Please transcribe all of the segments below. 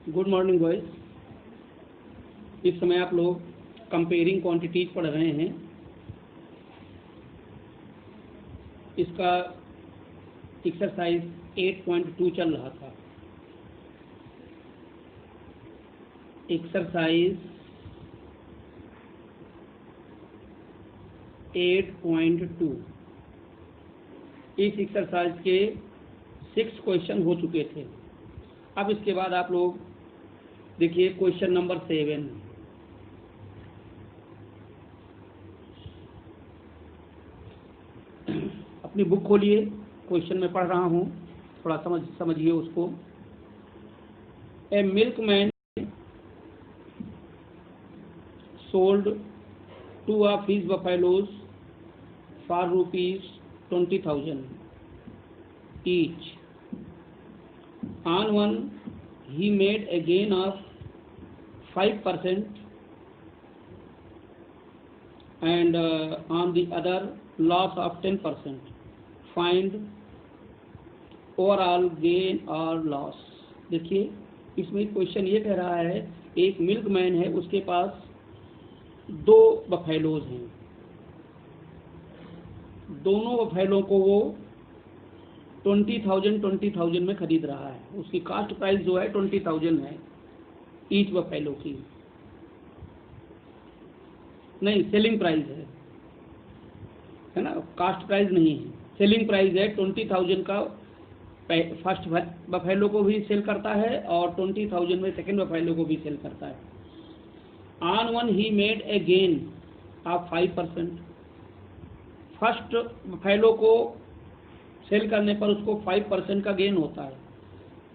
Good morning boys. इस समय आप लोग कंपेयरिंग क्वांटिटीज पढ़ रहे हैं। इसका एक्सरसाइज 8.2 चल रहा था। एक्सरसाइज 8.2 इस एक्सरसाइज के 6 क्वेश्चन हो चुके थे। अब इसके बाद आप लोग देखिए क्वेश्चन नंबर 7। अपनी बुक खोलिए, क्वेश्चन में पढ़ रहा हूँ, थोड़ा समझिए उसको। ए milkman sold 2 of his buffaloes for ₹20,000 each. On one he made a gain of 5% and on the other loss of 10%. Find overall gain or loss. देखिए इसमें क्वेश्चन ये कह रहा है, एक मिल्कमैन है, उसके पास 2 बफेलोज हैं। दोनों बफेलों को वो 20,000 में खरीद रहा है। उसकी कास्ट प्राइस जो है 20,000 है ईच बफेलो की। नहीं, सेलिंग प्राइस है ना, कास्ट प्राइस नहीं है। सेलिंग प्राइस है 20,000 का। फर्स्ट बफेलो को भी सेल करता है और 20,000 में सेकेंड बफेलो को भी सेल करता है। On one he made a gain of 5%। First buffalo को सेल करने पर उसको 5% का गेन होता है,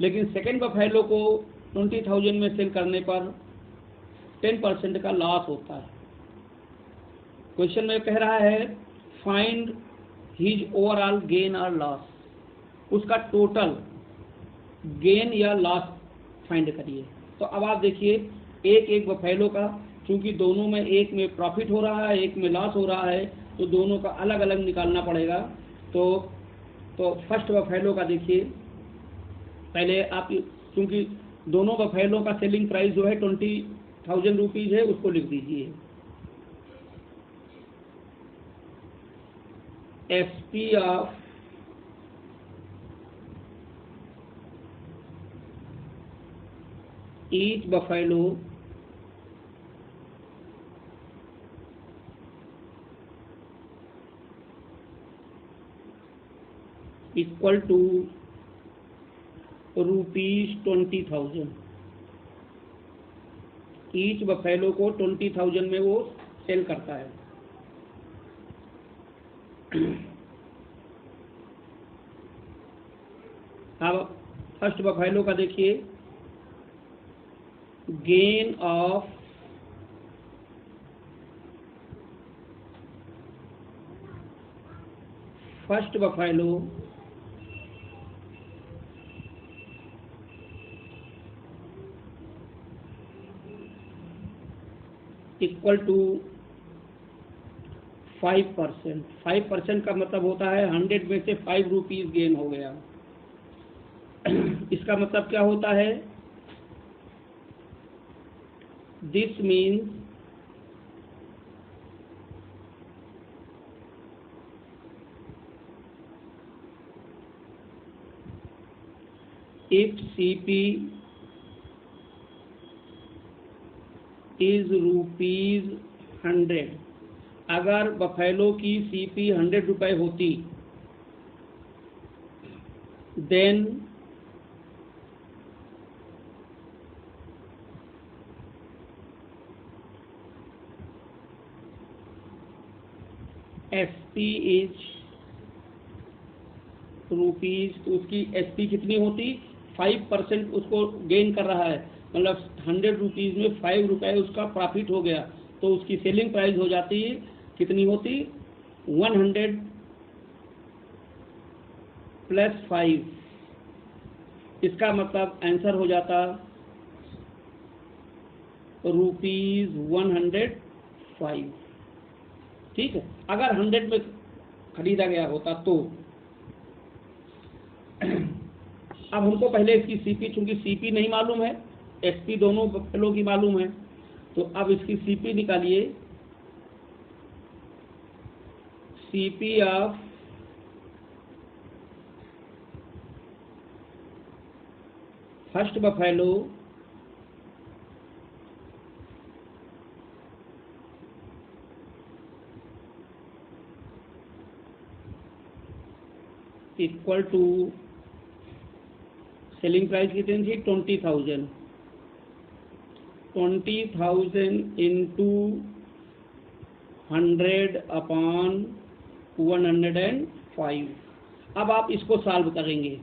लेकिन सेकेंड बफेलो को 20,000 में सेल करने पर 10% का लॉस होता है। क्वेश्चन में कह रहा है फाइंड हिज ओवरऑल गेन और लॉस। उसका टोटल गेन या लॉस फाइंड करिए। तो अब आप देखिए एक बफेलो का, क्योंकि दोनों में एक में प्रॉफिट हो रहा है, एक में लॉस हो रहा है, तो दोनों का अलग अलग निकालना पड़ेगा। तो फर्स्ट बफेलो का देखिए, पहले आप, क्योंकि दोनों बफेलो का सेलिंग प्राइस जो है 20,000 रुपीज़ है, उसको लिख दीजिए। SP of each buffalo equal to ₹20,000। Each buffalo को 20,000 में वो सेल करता है। अब फर्स्ट बफेलो का देखिए, gain of first buffalo equal to 5%। 5% का मतलब होता है 100 में से 5 रुपीज़ गेन हो गया। इसका मतलब क्या होता है? This means if CP is ₹100, अगर बफेलो की CP 100 रुपए होती, देन SP इज रुपीज़, तो उसकी SP कितनी होती? 5% उसको गेन कर रहा है, मतलब 100 रुपीज़ में 5 रुपए उसका प्रॉफिट हो गया, तो उसकी सेलिंग प्राइस हो जाती कितनी होती? 100 प्लस 5। इसका मतलब आंसर हो जाता ₹105। ठीक है, अगर 100 में खरीदा गया होता तो। अब हमको पहले इसकी CP, चूंकि CP नहीं मालूम है, एसपी दोनों बफेलो की मालूम है, तो अब इसकी सीपी निकालिए। CP of first buffalo equal to selling price कितनी थी 20,000, 20,000 इंटू 100/105। अब आप इसको सॉल्व करेंगे।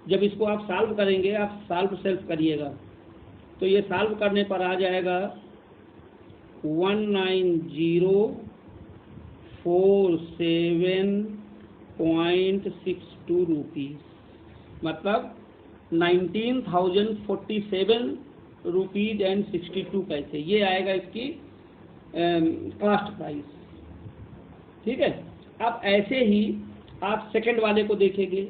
जब इसको आप सॉल्व करेंगे, आप सॉल्व सेल्फ करिएगा, तो ये सॉल्व करने पर आ जाएगा 19,047.62 रुपीज़, मतलब 19,047 रुपीज़ एंड 62 पैसे। ये आएगा इसकी कास्ट प्राइस। ठीक है। अब ऐसे ही आप सेकंड वाले को देखेंगे।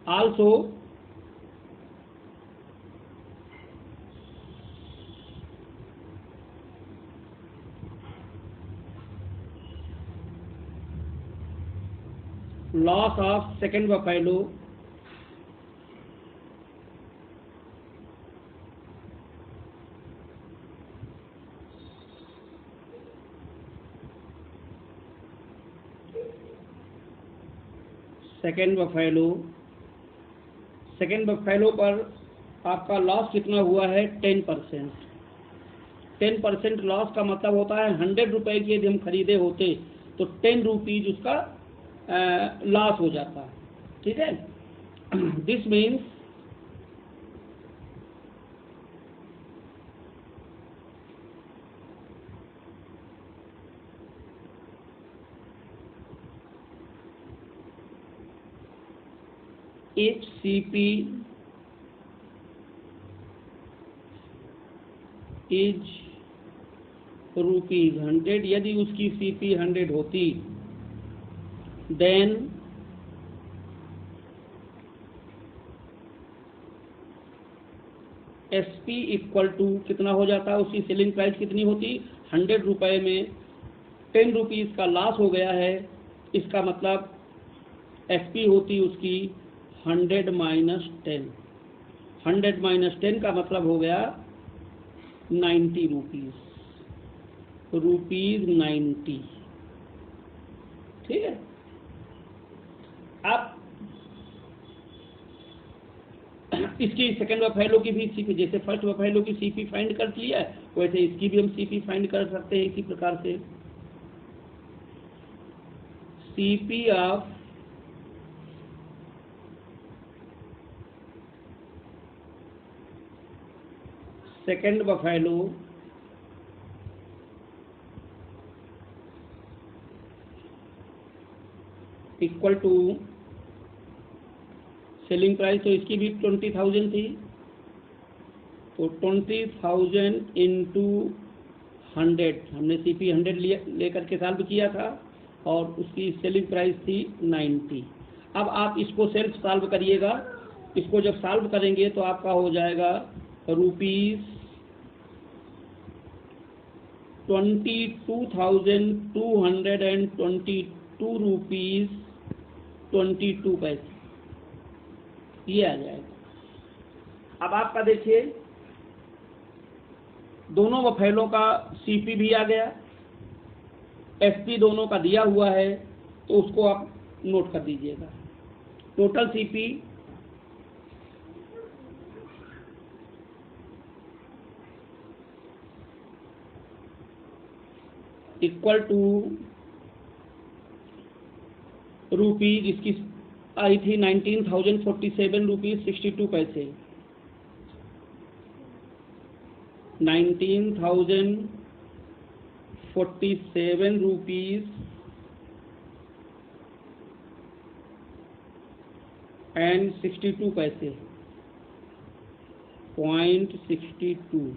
Also loss of second buffalo second buffalo पर आपका लॉस कितना हुआ है 10%। 10% लॉस का मतलब होता है 100 रुपए की यदि हम खरीदे होते तो 10 रुपीज उसका लॉस हो जाता। ठीक है। This means if CP is ₹100, यदि उसकी CP 100 होती, देन SP इक्वल टू कितना हो जाता है, उसकी सेलिंग प्राइस कितनी होती 100 रुपए में 10 रुपीज़ का लॉस हो गया है, इसका मतलब SP होती उसकी 100 माइनस 10। 100 माइनस 10 का मतलब हो गया 90 रुपीज़, ₹90। ठीक है। अब इसकी सेकंड बफेलो की भी सीपी, जैसे फर्स्ट बफेलो की सीपी फाइंड कर लिया है, वैसे इसकी भी हम सीपी फाइंड कर सकते हैं इसी प्रकार से। CP of second buffalo equal to selling price, तो इसकी भी 20,000 थी, तो 20,000 इंटू 100, हमने सीपी 100 लेकर के सॉल्व किया था और उसकी सेलिंग प्राइस थी 90। अब आप इसको सेल्फ सॉल्व करिएगा। इसको जब सॉल्व करेंगे तो आपका हो जाएगा ₹22,222 रुपीज़ 22 पैसे, ये आ जाएगा। अब आपका देखिए दोनों बफेलों का सीपी भी आ गया, एसपी दोनों का दिया हुआ है, तो उसको आप नोट कर दीजिएगा। Total CP equal to rupees, इसकी आई थी 19,047 रुपीज 62 पैसे, 19,047 रुपीज एंड 62 पैसे, 0.62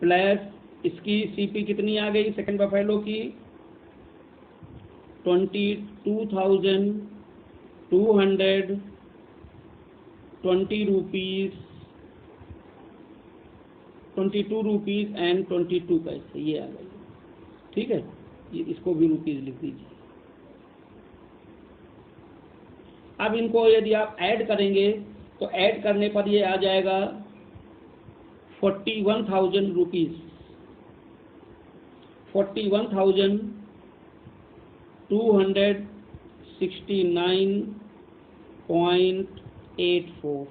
प्लस इसकी सीपी कितनी आ गई सेकंड बफेलो की 22,000 220 रुपीज़ 22 रुपीज़ एंड 22 पैसे, ये आ गई। ठीक है, ये इसको भी रुपीज़ लिख दीजिए। अब इनको यदि आप ऐड करेंगे तो ऐड करने पर ये आ जाएगा 41,000 रुपीज़, 41,269.84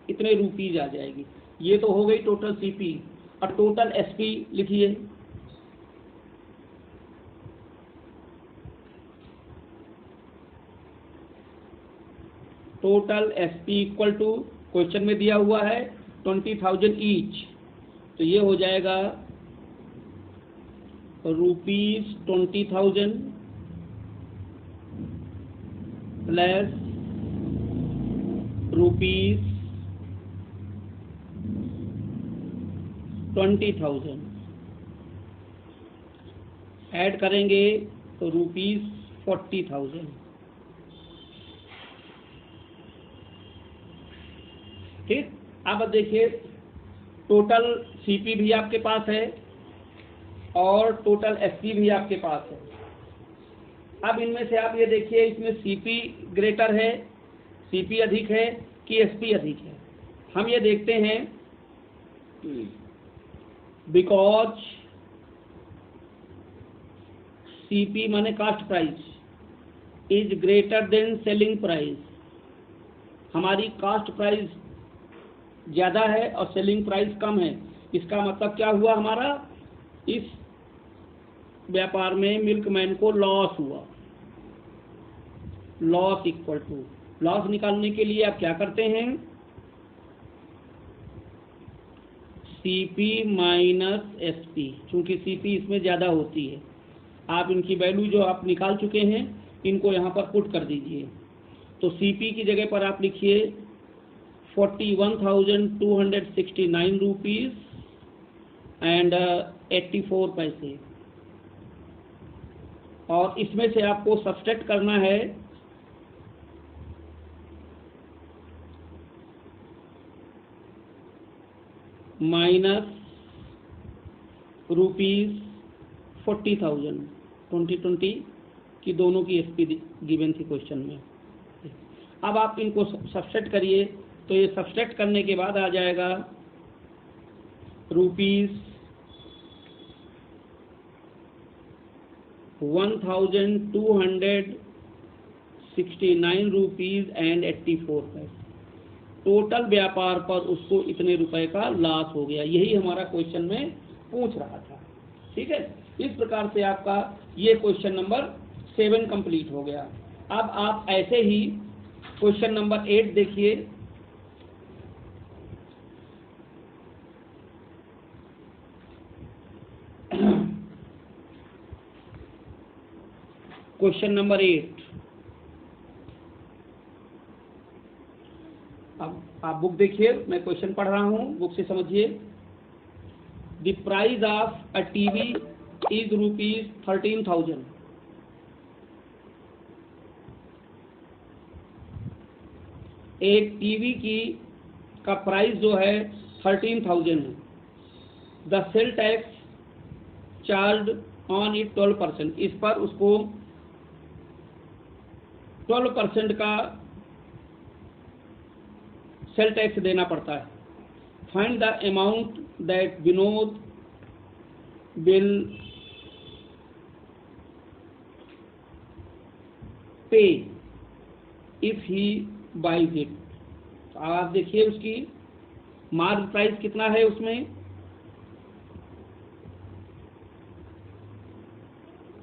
इतने रुपीज़ आ जाएगी। ये तो हो गई टोटल सीपी। और टोटल एसपी लिखिए। Total SP equal to, question में दिया हुआ है 20,000 ईच, तो ये हो जाएगा ₹20,000 प्लस ₹20,000 ऐड करेंगे तो ₹40,000। ठीक, अब देखिए टोटल सीपी भी आपके पास है और टोटल एसपी भी आपके पास है। अब इनमें से आप ये देखिए, इसमें सीपी ग्रेटर है, सीपी अधिक है कि एसपी अधिक है। हम ये देखते हैं, बिकॉज सीपी माने cost price is greater than selling price. हमारी कास्ट प्राइस ज़्यादा है और सेलिंग प्राइस कम है। इसका मतलब क्या हुआ, हमारा इस व्यापार में मिल्कमैन को लॉस हुआ। लॉस इक्वल टू, लॉस निकालने के लिए आप क्या करते हैं, सीपी माइनस एसपी। चूंकि सीपी इसमें ज़्यादा होती है, आप इनकी वैल्यू जो आप निकाल चुके हैं इनको यहाँ पर पुट कर दीजिए। तो सीपी की जगह पर आप लिखिए 41,269 रुपीज़ एंड 84 पैसे। और इसमें से आपको सब्सट्रैक्ट करना है माइनस ₹40,000। 2020 की दोनों की एसपी गिवन थी क्वेश्चन में। अब आप इनको सब्सट्रैक्ट करिए, तो ये सब्सट्रैक्ट करने के बाद आ जाएगा ₹1,269 रुपीज़ एंड 84 पैसे। टोटल व्यापार पर उसको इतने रुपए का लॉस हो गया। यही हमारा क्वेश्चन में पूछ रहा था। ठीक है, इस प्रकार से आपका ये क्वेश्चन नंबर 7 कंप्लीट हो गया। अब आप ऐसे ही क्वेश्चन नंबर 8 देखिए। क्वेश्चन नंबर 8, अब आप बुक देखिए, मैं क्वेश्चन पढ़ रहा हूँ, बुक से समझिए। The price of a TV is ₹13,000। एक टीवी का प्राइस जो है 13,000 है। The sale tax charge on it 12%। इस पर उसको 12% का सेल टैक्स देना पड़ता है। Find the amount that Vinod will pay if he buys it. तो आप देखिए उसकी मार्क प्राइस कितना है, उसमें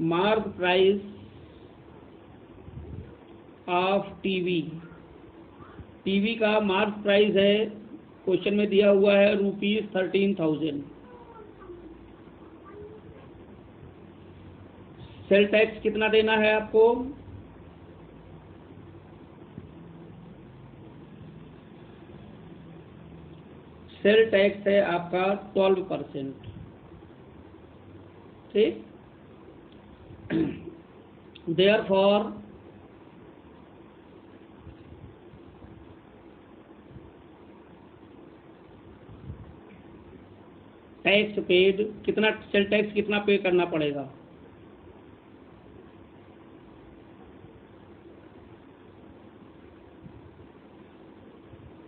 mark price of TV, TV का मार्क प्राइस है, क्वेश्चन में दिया हुआ है ₹13,000। सेल टैक्स कितना देना है आपको, सेल टैक्स है आपका 12%। ठीक, देयरफॉर टैक्स पेड, कितना सेल टैक्स कितना पे करना पड़ेगा?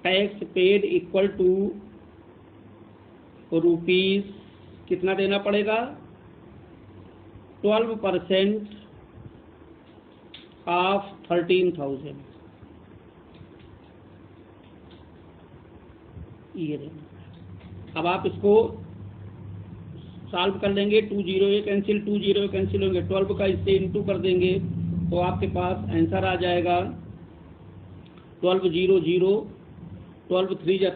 Tax paid equal to rupees कितना देना पड़ेगा? 12% ऑफ 13,000 ये देना। अब आप इसको सॉल्व कर लेंगे, 2 0 कैंसिल, 2 0 कैंसिल होंगे, 12 का इससे इंटू कर देंगे तो आपके पास आंसर आ जाएगा 12 0 0, 12 3 जा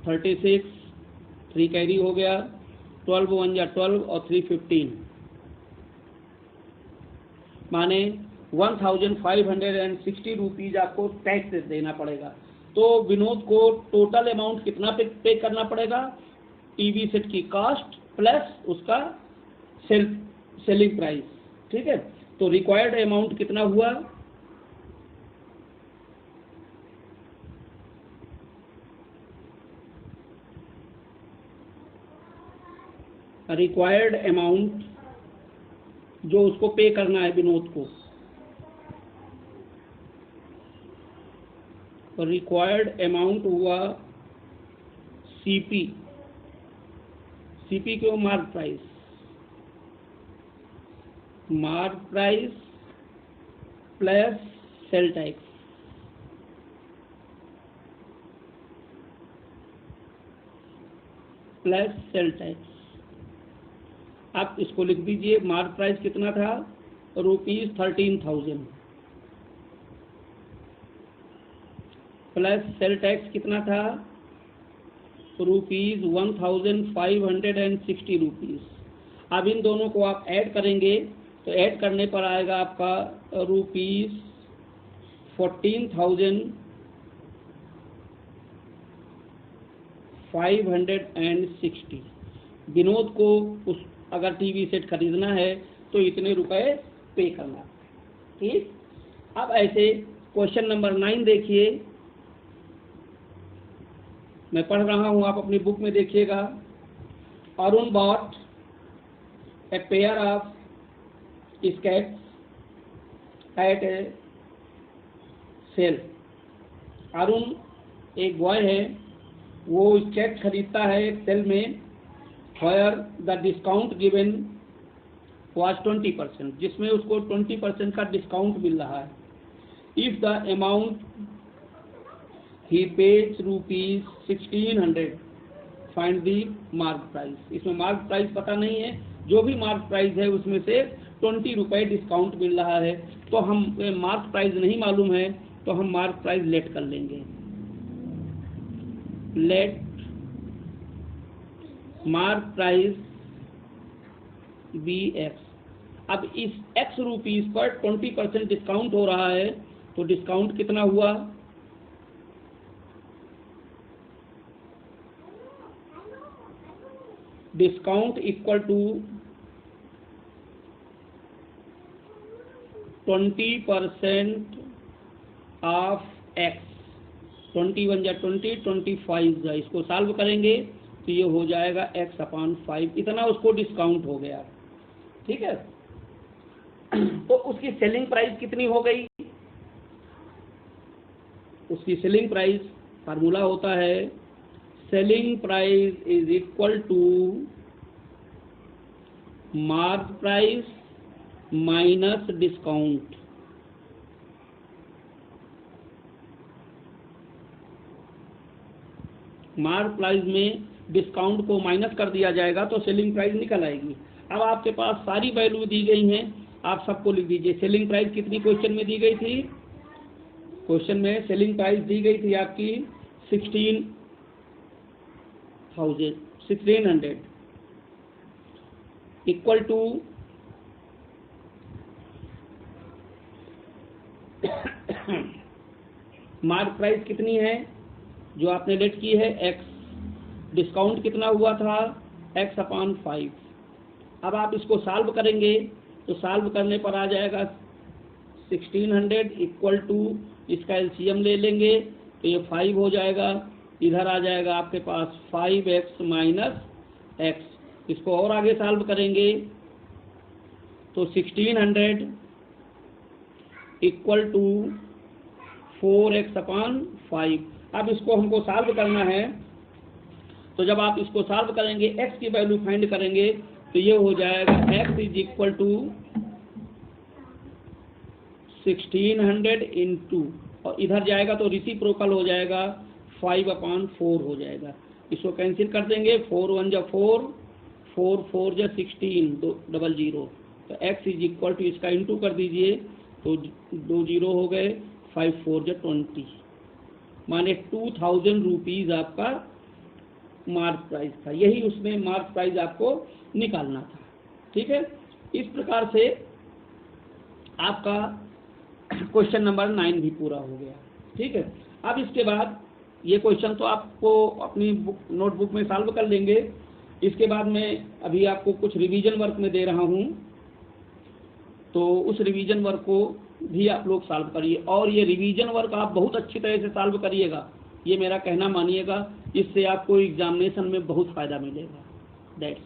36, 3 कैरी हो गया, 12 1 जा 12 और 3 15, माने 1560 रुपीज आपको टैक्स देना पड़ेगा। तो विनोद को टोटल अमाउंट कितना पे करना पड़ेगा? टीवी सेट की कॉस्ट प्लस उसका सेलिंग प्राइस, ठीक है। तो रिक्वायर्ड अमाउंट कितना हुआ? रिक्वायर्ड अमाउंट जो उसको पे करना है विनोद को, रिक्वायर्ड अमाउंट हुआ सीपी, सीपी क्यों? Mark price, mark price plus sale tax, plus sale tax. आप इसको लिख दीजिए, मार्क प्राइस कितना था? ₹13,000 प्लस सेल टैक्स कितना था? ₹1,560। अब इन दोनों को आप ऐड करेंगे तो ऐड करने पर आएगा आपका ₹14,560। विनोद को उस अगर टीवी सेट खरीदना है तो इतने रुपए पे करना, ठीक। अब ऐसे क्वेश्चन नंबर 9 देखिए, मैं पढ़ रहा हूं, आप अपनी बुक में देखिएगा। Arun bought a pair of skates at a sale. Arun एक बॉय है, वो स्केट खरीदता है एक सेल में, where the discount given was 20%, जिसमें उसको 20% का डिस्काउंट मिल रहा है। If the amount he pays ₹1600, find the mark price। इसमें मार्क प्राइस पता नहीं है, जो भी मार्क प्राइस है उसमें से 20 रुपए डिस्काउंट मिल रहा है। तो हम मार्क प्राइस नहीं मालूम है तो हम मार्क प्राइस लेट कर लेंगे, लेट मार्क प्राइस BX। अब इस X रुपीस पर 20% डिस्काउंट हो रहा है, तो डिस्काउंट कितना हुआ? Discount equal to 20% of X। 21 जा 20, 25 जा, इसको सॉल्व करेंगे तो ये हो जाएगा X/5, इतना उसको डिस्काउंट हो गया, ठीक है। तो उसकी सेलिंग प्राइस कितनी हो गई? उसकी सेलिंग प्राइस फार्मूला होता है selling price is equal to mark price minus discount. Mark price में डिस्काउंट को माइनस कर दिया जाएगा तो सेलिंग प्राइस निकल आएगी। अब आपके पास सारी वैल्यू दी गई हैं, आप सबको लिख दीजिए। सेलिंग प्राइस कितनी क्वेश्चन में दी गई थी? क्वेश्चन में सेलिंग प्राइस दी गई थी आपकी 1600 इक्वल टू मार्क प्राइस कितनी है जो आपने लेट की है? X। डिस्काउंट कितना हुआ था? X/5। अब आप इसको सॉल्व करेंगे तो सॉल्व करने पर आ जाएगा 1600 इक्वल टू, इसका एलसीएम ले लेंगे तो ये 5 हो जाएगा, इधर आ जाएगा आपके पास 5x माइनस x। इसको और आगे सॉल्व करेंगे तो 1600 इक्वल टू 4x/5। अब इसको हमको सॉल्व करना है, तो जब आप इसको सॉल्व करेंगे x की वैल्यू फाइंड करेंगे तो ये हो जाएगा x is equal to 1600 into, और इधर जाएगा तो रेसिप्रोकल हो जाएगा 5/4 हो जाएगा। इसको कैंसिल कर देंगे, 4 1 जा 4, 4 4 जा 16, 200, तो x इज इक्वल टू इसका इंटू कर दीजिए तो 2 0 हो गए, 5 4 जा 20, माने 2000 रुपीज़ आपका मार्क प्राइस था। यही उसमें मार्क प्राइस आपको निकालना था। ठीक है, इस प्रकार से आपका क्वेश्चन नंबर 9 भी पूरा हो गया। ठीक है, अब इसके बाद ये क्वेश्चन तो आपको अपनी नोटबुक में सॉल्व कर लेंगे। इसके बाद मैं अभी आपको कुछ रिवीजन वर्क में दे रहा हूँ, तो उस रिवीजन वर्क को भी आप लोग सॉल्व करिए, और ये रिवीजन वर्क आप बहुत अच्छी तरह से सॉल्व करिएगा, ये मेरा कहना मानिएगा, इससे आपको एग्जामिनेशन में बहुत फ़ायदा मिलेगा। दैट्स